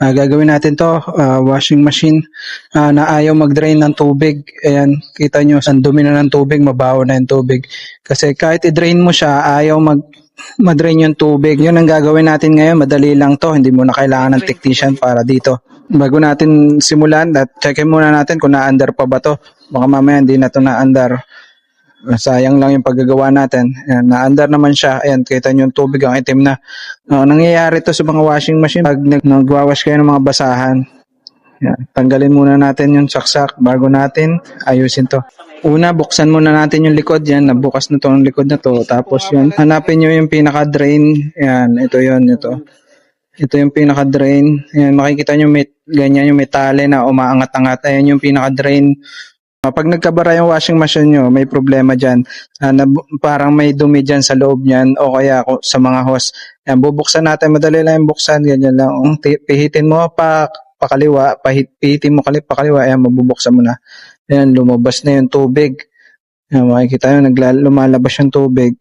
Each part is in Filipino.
Gagawin natin 'to, washing machine, na ayaw mag-drain ng tubig. Ayan, kita niyo ang dumi na ng tubig, mabaho na yung tubig. Kasi kahit i-drain mo siya, ayaw ma-drain yung tubig. 'Yun ang gagawin natin ngayon, madali lang 'to, hindi mo na kailangan ng technician para dito. Bago natin simulan, checkin muna natin kung na-under pa ba 'to. Baka mamaya hindi na 'to na-under. Sayang lang yung paggagawa natin. Ayan, na-under naman siya. Ayan, kita nyo yung tubig, ang itim na. Nangyayari to sa mga washing machine pag nagwawash kayo ng mga basahan. Ayan, tanggalin muna natin yung saksak bago natin ayusin to. Una, buksan muna natin yung likod. Yan, nabukas na to ang likod na to. Tapos yun, hanapin nyo yung pinaka-drain. Ayan, ito yun, ito. Ito yung pinaka-drain. Ayan, makikita nyo may, ganyan yung metale na umaangat-angat. Ayan yung pinaka-drain. Pag nagkabara yung washing machine nyo, may problema dyan. Parang may dumi dyan sa loob niyan o kaya sa mga hose. Yan, bubuksan natin. Madali lang yung buksan. Ganyan lang. Pihitin mo pakaliwa. Pihitin mo pakaliwa. Ayan, mabubuksan mo na. Ayan, lumabas na yung tubig. Ayan, makikita nyo, lumalabas yung tubig.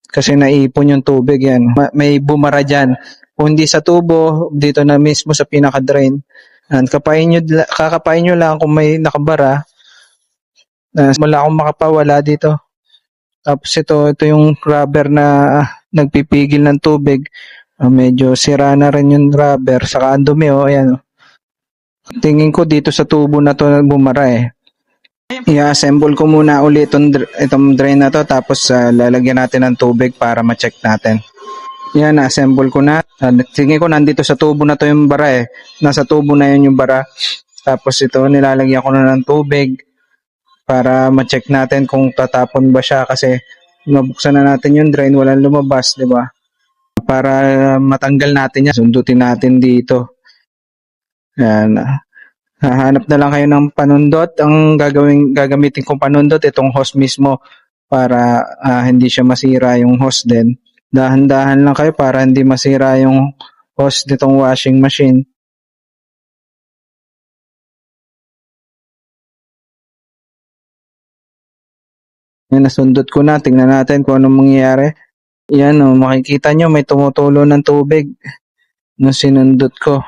Kasi naipon yung tubig. Yan. May bumara dyan. Kung hindi sa tubo, dito na mismo sa pinaka-drain. Ayan, kakapain nyo lang kung may nakabara. Wala akong makapawala dito. Tapos ito yung rubber na nagpipigil ng tubig. Medyo sira na rin yung rubber. Saka ang dumi, ayan. Tingin ko dito sa tubo na to bumara eh. I-assemble ko muna ulit itong drain na to. Tapos lalagyan natin ng tubig para ma-check natin. Yan, na-assemble ko na. Tingin ko nandito sa tubo na to yung bara eh. Nasa tubo na yun yung bara. Tapos ito, nilalagyan ko na ng tubig para ma-check natin kung tatapon ba siya kasi mabuksan na natin yung drain, walang lumabas, di ba? Para matanggal natin yan, sundutin natin dito. Yan. Hahanap na lang kayo ng panundot. Ang gagamitin kong panundot, itong hose mismo para hindi siya masira yung hose din. Dahan-dahan lang kayo para hindi masira yung hose nitong washing machine. Yan, nasundot ko na. Tingnan natin kung anong mangyayari. Yan, makikita nyo may tumutulo ng tubig na sinundot ko.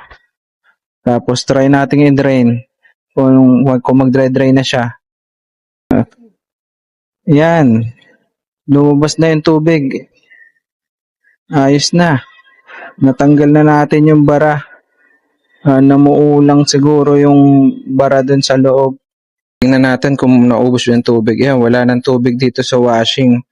Tapos try natin i-drain kung mag-drain na siya. Yan, lumabas na yung tubig. Ayos na. Natanggal na natin yung bara. Namuulang siguro yung bara dun sa loob. Tingnan natin kung naubos yung tubig. Yan, wala nang tubig dito sa washing.